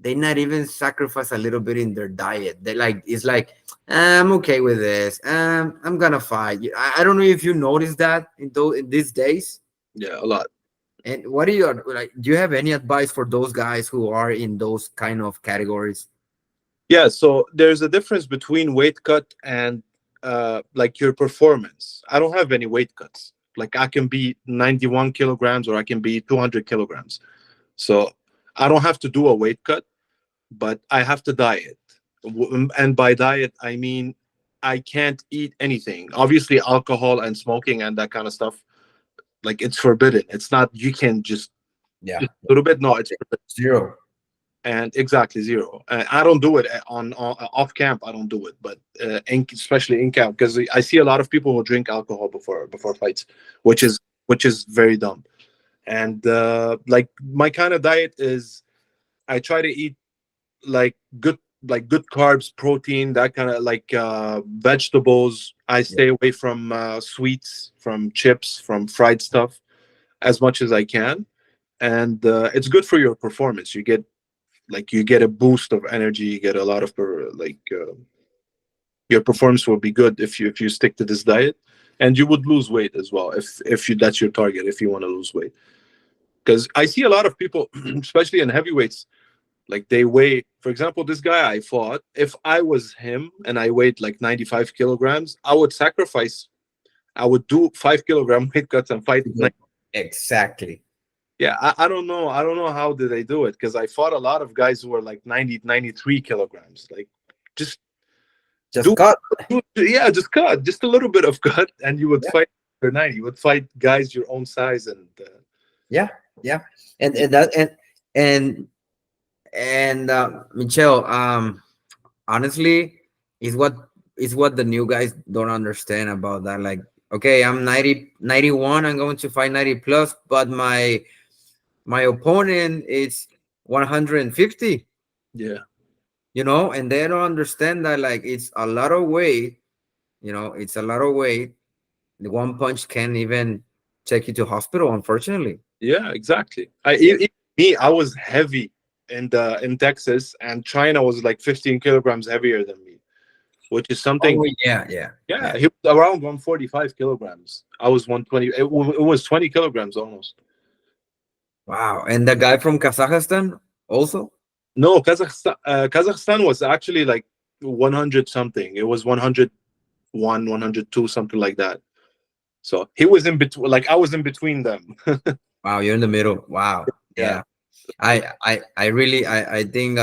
not even sacrifice a little bit in their diet. They like, it's like, I'm okay with this, I'm gonna fight. I don't know if you notice that in these days. yeah, a lot. And what do you like, do you have any advice for those guys who are in those kind of categories? Yeah, so there's a difference between weight cut and like your performance. I don't have any weight cuts. Like, I can be 91 kilograms or I can be 200 kilograms. So I don't have to do a weight cut, but I have to diet. And by diet, I mean I can't eat anything. Obviously, alcohol and smoking and that kind of stuff, like, it's forbidden. It's not, you can Yeah. just a little bit. No, it's forbidden. Zero. And exactly zero. I don't do it on off camp. I don't do it, but especially in camp, because I see a lot of people who drink alcohol before fights, which is very dumb. And like, my kind of diet is, I try to eat like good carbs, protein, that kind of, like, vegetables. I Yeah. stay away from sweets, from chips, from fried stuff as much as I can, and it's good for your performance. You get a boost of energy. You get a lot of your performance will be good if you stick to this diet, and you would lose weight as well if that's your target, if you want to lose weight. Because I see a lot of people, especially in heavyweights, like, they weigh, for example, this guy I fought, if I was him and I weighed like 95 kilograms, I would sacrifice, I would do 5 kilogram weight cuts and fight Exactly. yeah, I don't know how did they do it, because I fought a lot of guys who were like 90, 93 kilograms. Like, just Just do, cut. yeah, just cut just a little bit of cut, and you would fight for 90. You would fight guys your own size, and Yeah, yeah, and that and Michel, honestly, is what the new guys don't understand about that. Like, okay, I'm 90, 91. I'm going to fight 90 plus, but my opponent is 150. yeah, And they don't understand that, like, it's a lot of weight. It's a lot of weight. The one punch can even. take you to hospital, unfortunately. Yeah, exactly. Yeah. Me, I was heavy in Texas, and China was like 15 kilograms heavier than me, which is something. Oh yeah, yeah, Yeah, yeah. he was around 145 kilograms. I was 120. It was 20 kilograms almost. Wow. And the guy from Kazakhstan also. No, Kazakhstan was actually like 100 something. It was 101, 102, something like that. So he was in between. Like I was in between them. Wow, you're in the middle. Wow. Yeah. Yeah. I really I think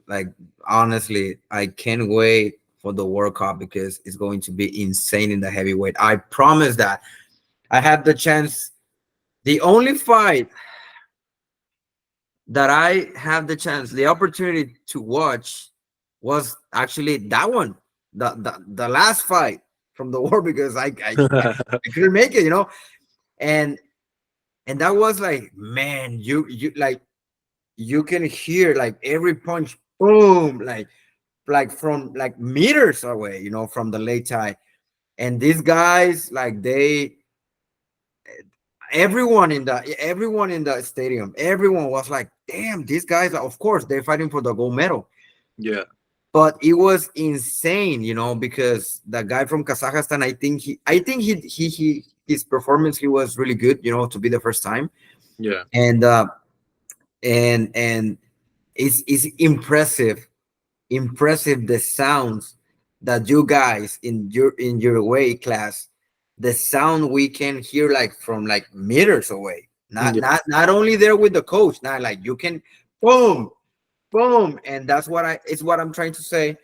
like honestly I can't wait for the World Cup because it's going to be insane in the heavyweight. I promise that. I had the chance. The only fight that I had the opportunity to watch was actually that one, the last fight from the war because I couldn't make it, and that was like, man, you like you can hear like every punch, boom, like from like meters away, from the Lei Tai, and these guys like everyone in the stadium, everyone was like, damn, these guys are, of course they're fighting for the gold medal. Yeah. But it was insane, because the guy from Kazakhstan, I think his performance, he was really good, to be the first time. Yeah. And and it's impressive the sounds that you guys in your weight class, the sound we can hear like from like meters away, not Yeah. not only there with the coach, not like you can boom boom. And that's what it's what I'm trying to say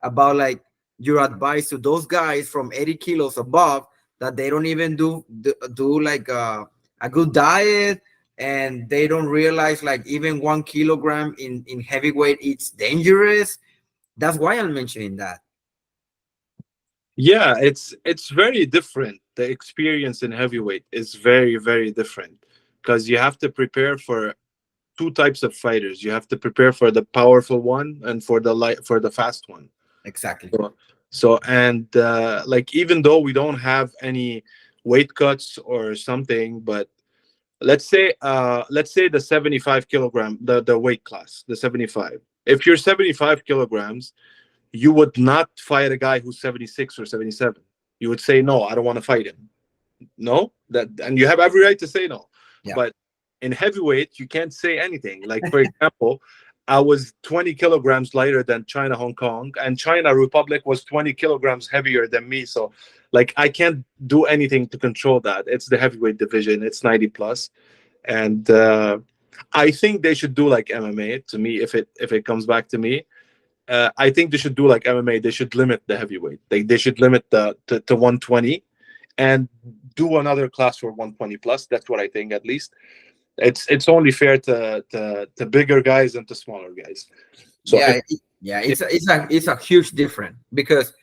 about like your advice to those guys from 80 kilos above, that they don't even do like a good diet, and they don't realize like even 1 kilogram in heavyweight, it's dangerous. That's why I'm mentioning that. Yeah, it's very different. The experience in heavyweight is very, very different because you have to prepare for two types of fighters. You have to prepare for the powerful one and for the fast one. Exactly. And like even though we don't have any weight cuts or something, but let's say the 75 kilogram, the weight class, the 75. If you're 75 kilograms, you would not fight a guy who's 76 or 77. You would say, no, I don't want to fight him. No, that, and you have every right to say no. Yeah. But in heavyweight, you can't say anything. Like, for example, I was 20 kilograms lighter than China Hong Kong, and China Republic was 20 kilograms heavier than me. So, like, I can't do anything to control that. It's the heavyweight division, it's 90 plus. And I think they should do like MMA to me, if it comes back to me. I think they should do like MMA. They should limit the heavyweight. They should limit to 120 and do another class for 120 plus. That's what I think, at least. It's only fair to bigger guys and to smaller guys. So Yeah, yeah, it's a huge difference because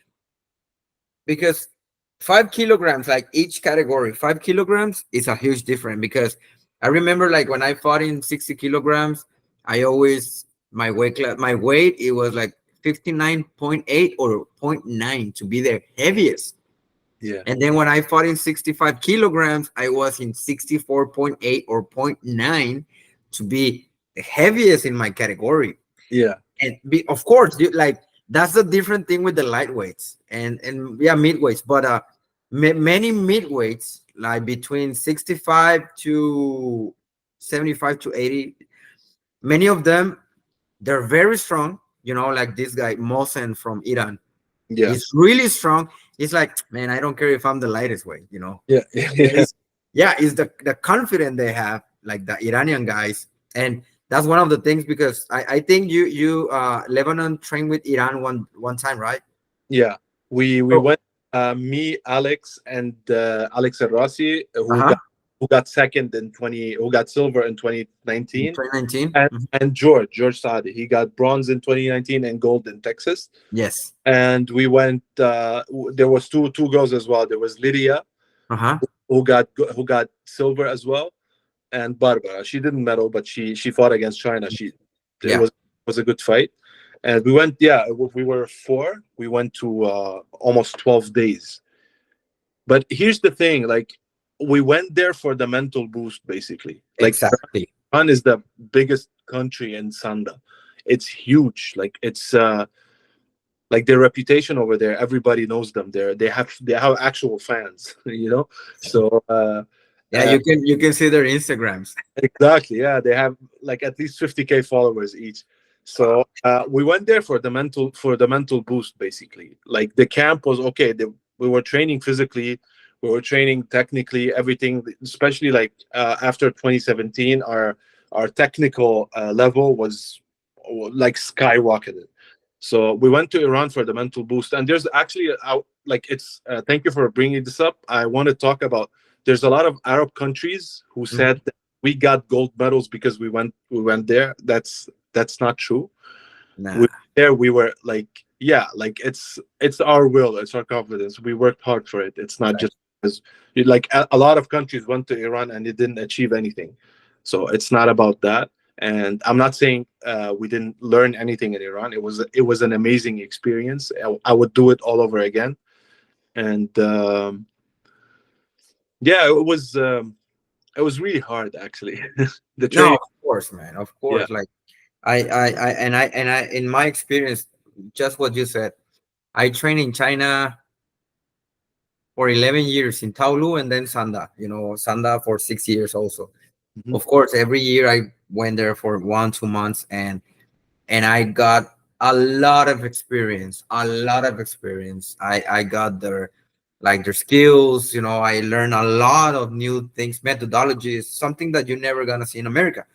5 kilograms, like each category, 5 kilograms is a huge difference. Because I remember like when I fought in 60 kilograms, I always my weight, it was like 59.8 or zero point 0.9 to be the heaviest. yeah, And then when I fought in 65 kilograms, I was in 64.8 or zero point 0.9 to be the heaviest in my category. yeah, And of course, like that's the different thing with the lightweights and yeah, midweights. But many midweights, like between 65 to 75 to 80, many of them, they're very strong. Like this guy Mohsen from Iran, yeah, he's really strong. He's like, man, I don't care if I'm the lightest weight. yeah, yeah, Yeah, it's the confidence they have, like the Iranian guys. And that's one of the things, because I think you Lebanon trained with Iran one time, right? yeah. We So went, me, Alex, and Alex Arrasi, uh-huh. who got second in 20, who got silver in 2019, 2019. and George Saadi, he got bronze in 2019 and gold in Texas. Yes. And we went. There was two girls as well. There was Lydia, Uh-huh. who got silver as well, and Barbara. She didn't medal, but she fought against China. It Yeah. was a good fight. And we went. Yeah, we were four. We went to almost 12 days. But here's the thing: like, we went there for the mental boost, basically. Like, Exactly. Iran is the biggest country in Sanda. It's huge. Like, it's like their reputation over there. Everybody knows them. They have actual fans. So Yeah, you can see their Instagrams. exactly, yeah, they have like at least 50K followers each. So we went there for the mental boost, basically. Like, the camp was okay. We were training physically, we were training technically, everything. Especially like after 2017, our technical level was like skyrocketed. So we went to Iran for the mental boost, and there's actually like it's. Thank you for bringing this up. I want to talk about. There's a lot of Arab countries who Mhm. said that we got gold medals because we went there. That's not true. Nah. We there we were like, yeah, like it's our will, it's our confidence. We worked hard for it. It's not just because like a lot of countries went to Iran and it didn't achieve anything. So it's not about that. And I'm not saying we didn't learn anything in Iran. It was an amazing experience. I would do it all over again. And yeah, it was really hard, actually. The No, training. of course, man. Of Yeah. course. Like I in my experience, just what you said. I trained in China for 11 years in Taolu and then Sanda. Sanda for 6 years also. Mhm. Of course, every year I went there for 1 2 months, and I got a lot of experience. A lot of experience. I got their skills. I learned a lot of new things, methodologies, something that you're never gonna see in America.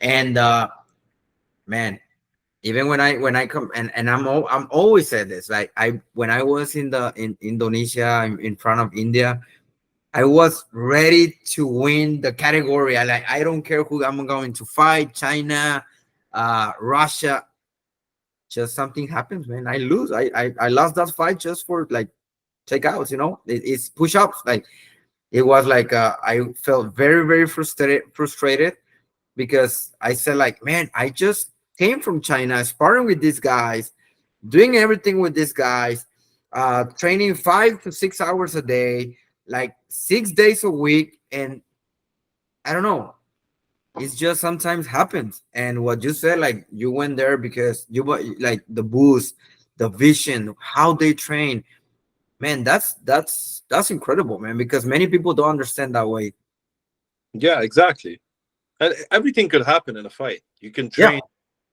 And man, even when I come, and I'm always said this, like, when I was in Indonesia, in front of India, I was ready to win the category. I don't care who I'm going to fight, China, Russia. Just something happens, man. I lose. I lost that fight just for like takeouts. It's push-ups. Like, it was like, I felt very very frustrated because I said, like, man, I just came from China, sparring with these guys, doing everything with these guys, training 5 to 6 hours a day, like 6 days a week, and I don't know. It's just sometimes happens. And what you said, like, you went there because like the boost, the vision, how they train. Man, that's incredible, man. Because many people don't understand that way. Yeah, exactly. And everything could happen in a fight. You can Yeah. train.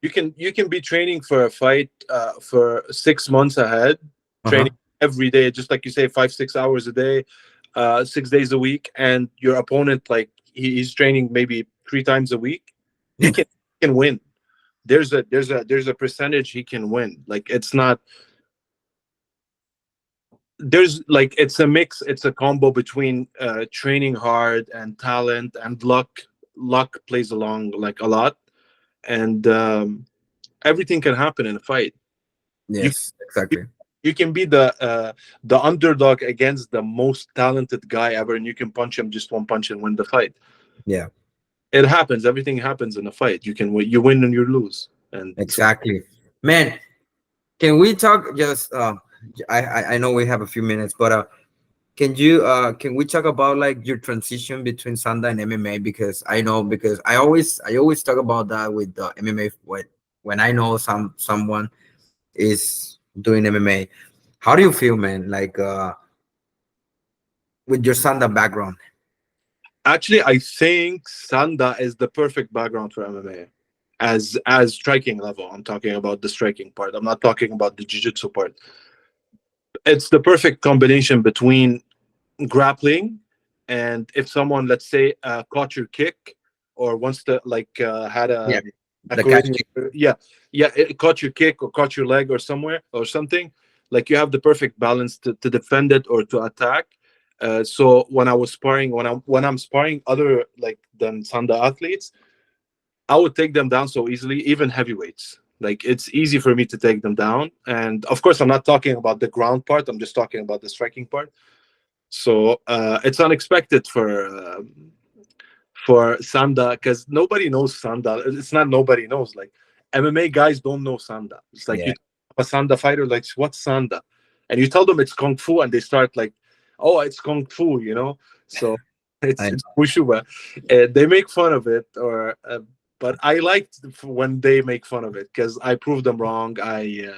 You can be training for a fight for 6 months ahead, Uh huh. training every day, just like you say, 5 6 hours a day, 6 days a week, and your opponent, like, he's training maybe 3 times a week. He can win. There's a percentage he can win. Like, it's not. There's like, it's a mix. It's a combo between training hard and talent and luck. Luck plays along like a lot, and everything can happen in a fight. You Yes, you, exactly. you can be the underdog against the most talented guy ever, and you can punch him just one punch and win the fight. Yeah, It happens. Everything happens in a fight. You win and you lose, and so exactly. Man, can we talk just I know we have a few minutes, but can we talk about like your transition between Sanda and MMA? Because I know, because I always talk about that with the MMA when I know someone is doing MMA. How do you feel, man? Like, with your Sanda background? actually, I think Sanda is the perfect background for MMA. As striking level, I'm talking about the striking part. I'm not talking about the jiu-jitsu part. It's the perfect combination between grappling, and if someone, let's say, caught your kick, or wants to, like, had Yeah, a the catch Korean, kick. yeah, yeah, it caught your kick or caught your leg or somewhere or something, like, you have the perfect balance to defend it or to attack. So when I was sparring, when I'm sparring other, like, than Sanda athletes, I would take them down so easily, even heavyweights. Like, it's easy for me to take them down. And of course, I'm not talking about the ground part. I'm just talking about the striking part. So it's unexpected for Sanda, because nobody knows Sanda. It's not nobody knows. Like, MMA guys don't know Sanda. It's like, Yeah, you a Sanda fighter, like, what's Sanda? And you tell them it's Kung Fu, and they start like, oh, it's Kung Fu. So I it's wushu, but they make fun of it, or but I liked when they make fun of it because I prove them wrong. I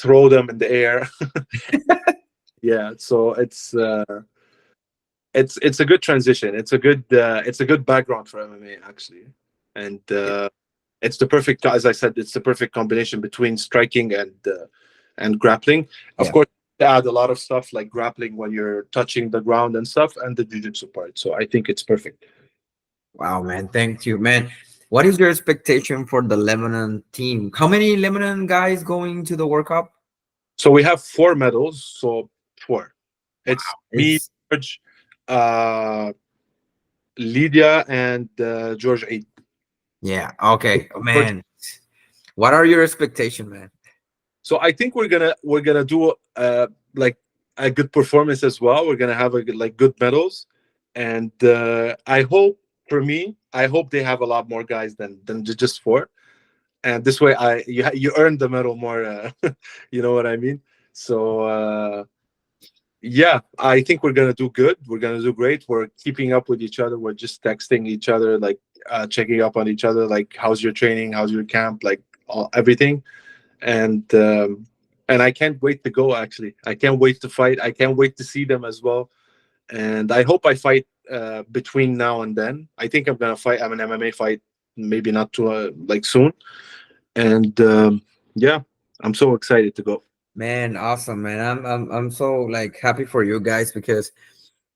throw them in the air. Yeah, so it's a good transition. It's a good background for MMA actually, and it's the perfect, as I said, it's the perfect combination between striking and grappling. Of yeah. course, they add a lot of stuff like grappling when you're touching the ground and stuff, and the jiu-jitsu part. So I think it's perfect. Wow, man. Thank you, man. What is your expectation for the Lebanon team? How many Lebanon guys going to the World Cup? So we have four medals. So four. It's me, It's George, uh, Lydia, and George Eid. yeah. Okay, George. man. What are your expectations, man? So I think we're gonna do like a good performance as well. We're gonna have like good medals, and I hope, for me, I hope they have a lot more guys than just four, and this way you earn the medal more. You know what I mean? So yeah, I think we're gonna do good. We're gonna do great. We're keeping up with each other. We're just texting each other, like checking up on each other, like how's your training, how's your camp, like everything, and I can't wait to go. Actually, I can't wait to fight. I can't wait to see them as well, and I hope I fight between now and then. I think I'm gonna fight. I'm an MMA fight, maybe not too like soon, and yeah, I'm so excited to go. Man, awesome, man. I'm so like happy for you guys because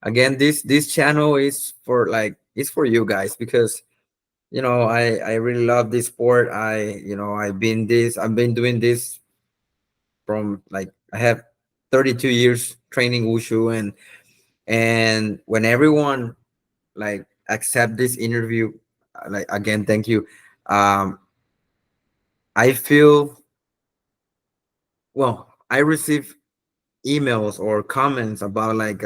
again, this channel is for like it's for you guys because I really love this sport. I've been doing this from like I have 32 years training wushu, and when everyone like accept this interview, like again, thank you. um I feel, well, I receive emails or comments about like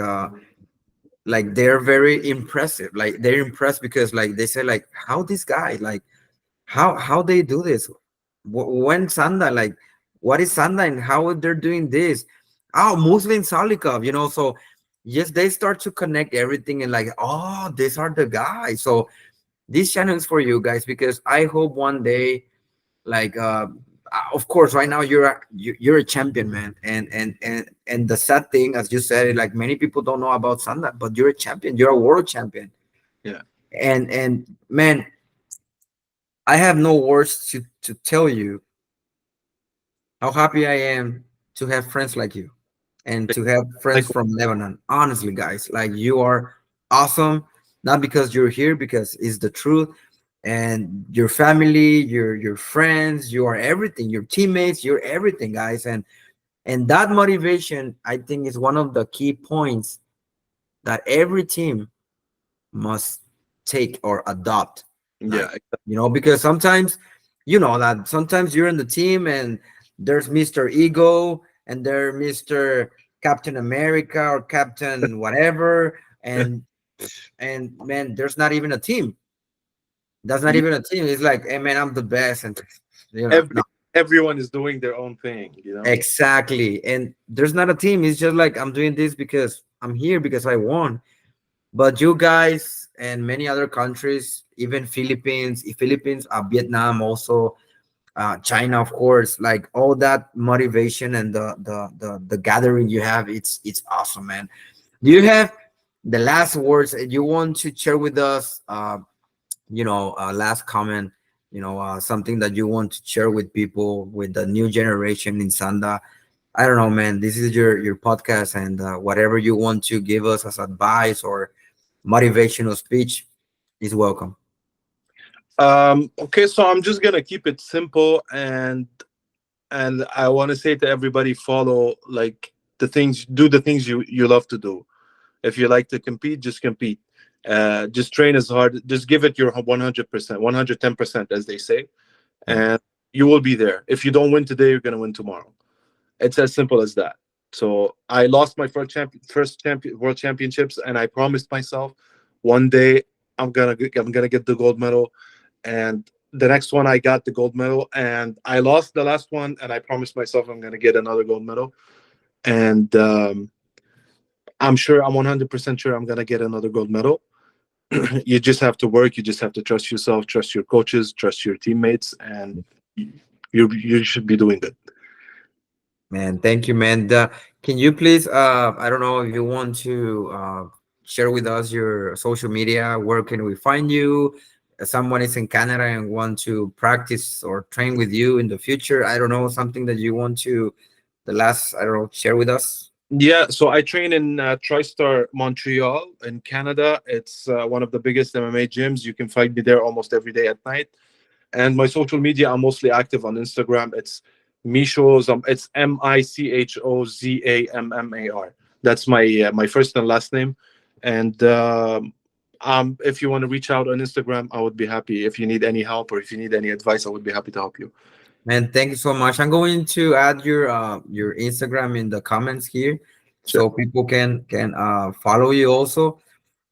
they're very impressive, like they're impressed because like they say like how this guy like how they do this. When Sanda, like what is Sanda and how they're doing this. Oh, Muslim Salikov, so yes, they start to connect everything and like, oh, these are the guys. So this channel is for you guys because I hope one day, like of course right now you're a champion, man, and the sad thing, as you said, like many people don't know about Sanda, but you're a champion, you're a world champion. Yeah. And man, I have no words to tell you how happy I am to have friends like you and to have Like, friends from Lebanon. Honestly, guys, like you are awesome, not because you're here, because it's the truth. And your family, your friends, you are everything. Your teammates, you're everything, guys. And that motivation, I think, is one of the key points that every team must take or adopt. Like, yeah, because sometimes, that sometimes you're in the team and there's Mr. Ego and there's Mr. Captain America or Captain whatever. And man, there's not even a team. That's not yeah. even a team. It's like, hey man, I'm the best. And Every no. everyone is doing their own thing, you know. Exactly. And there's not a team. It's just like I'm doing this because I'm here because I won. But you guys and many other countries, even Philippines, Vietnam also, China, of course, like all that motivation and the gathering you have, it's awesome, man. Do you have the last words that you want to share with us? Last comment, something that you want to share with people, with the new generation in Sanda. I don't know, man. This is your podcast, and whatever you want to give us as advice or motivational speech is welcome. Okay, so I'm just gonna keep it simple, and I want to say to everybody, follow like do the things you love to do. If you like to compete, just compete. Just train as hard. Just give it your 100%, 110%, as they say, Yeah. and you will be there. If you don't win today, you're gonna win tomorrow. It's as simple as that. So I lost my world championships, and I promised myself one day I'm gonna get the gold medal. And the next one I got the gold medal, and I lost the last one, and I promised myself I'm gonna get another gold medal. And I'm sure, I'm 100% sure I'm gonna get another gold medal. You just have to work. You just have to trust yourself, trust your coaches, trust your teammates, and you should be doing good. Man, thank you, man. Can you please, I don't know if you want to share with us your social media. Where can we find you? Someone is in Canada and want to practice or train with you in the future. I don't know, something that you want to, the last, I don't know, share with us. Yeah, so I train in TriStar Montreal in Canada. It's one of the biggest MMA gyms. You can find me there almost every day at night. And my social media, I'm mostly active on Instagram. It's Michos. It's Michozammar. That's my first and last name. And if you want to reach out on Instagram, I would be happy. If you need any help or if you need any advice, I would be happy to help you. Man, thank you so much. I'm going to add your Instagram in the comments here Sure. so people can follow you also.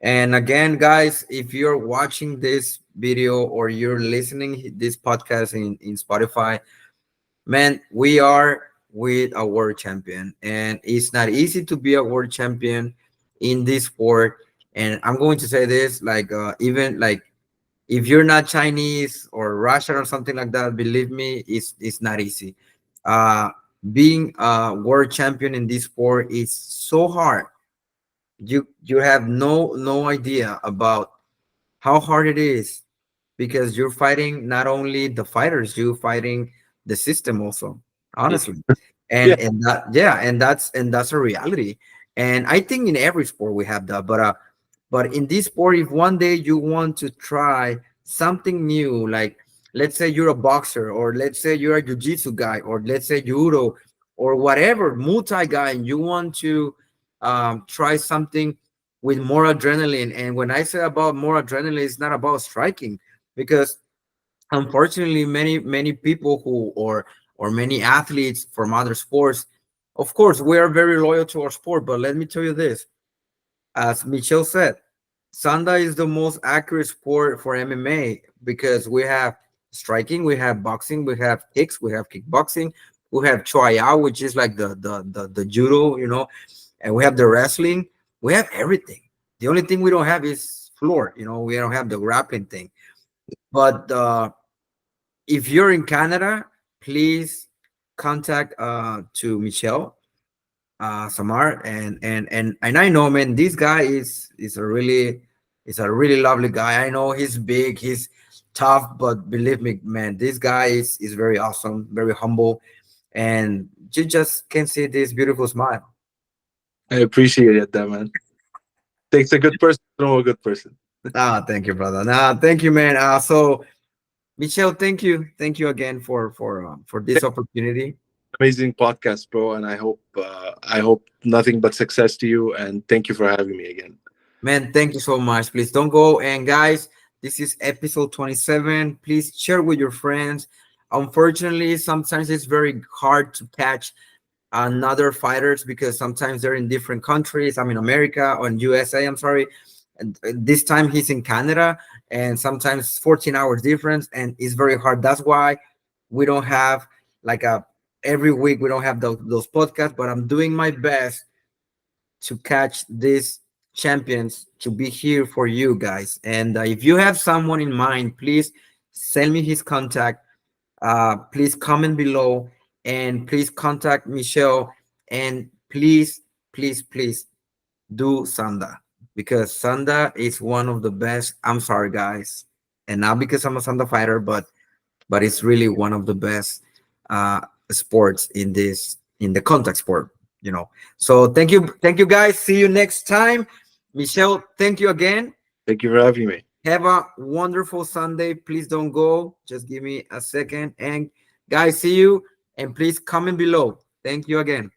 And again, guys, if you're watching this video or you're listening this podcast in Spotify, man, we are with a world champion, and it's not easy to be a world champion in this sport. And I'm going to say this, like, even like if you're not Chinese or Russian or something like that, believe me, it's not easy. Uh, being a world champion in this sport is so hard. You have no idea about how hard it is, because you're fighting not only the fighters, you're fighting the system also, Yeah. honestly. Yeah. And that, yeah, and that's a reality. And I think in every sport we have that, but in this sport, if one day you want to try something new, like let's say you're a boxer, or let's say you're a jiu-jitsu guy, or let's say judo, or whatever, multi guy, and you want to try something with more adrenaline. And when I say about more adrenaline, it's not about striking, because unfortunately many people who or many athletes from other sports, of course we are very loyal to our sport, but let me tell you this, as Michel said, Sanda is the most accurate sport for MMA, because we have striking, we have boxing, we have kicks, we have kickboxing, we have choya, which is like the judo, and we have the wrestling. We have everything. The only thing we don't have is floor. We don't have the grappling thing. But if you're in Canada, please contact to Michel Zammar, and I know, man, this guy is a really lovely guy. I know he's big, he's tough, but believe me, man, this guy is very awesome, very humble, and you just can see this beautiful smile. I appreciate it, that man. Takes a good person to know a good person. Thank you, brother. Thank you, man. So Michel, thank you again for this opportunity. Amazing podcast, bro, and I hope nothing but success to you. And thank you for having me again. Man, thank you so much. Please don't go. And guys, this is episode 27. Please share with your friends. Unfortunately, sometimes it's very hard to catch another fighters, because sometimes they're in different countries. I'm in America or in USA, I'm sorry. And this time he's in Canada, and sometimes 14 hours difference, and it's very hard. That's why we don't have like a every week we don't have those podcasts, but I'm doing my best to catch these champions to be here for you guys. And if you have someone in mind, please send me his contact. Please comment below, and please contact Michelle. And please do Sanda, because Sanda is one of the best. I'm sorry, guys, and not because I'm a Sanda fighter, but it's really one of the best uh, sports in the contact sport. So thank you, guys. See you next time. Michelle, thank you again. Thank you for having me. Have a wonderful Sunday. Please don't go. Just give me a second. And guys, see you. And please comment below. Thank you again.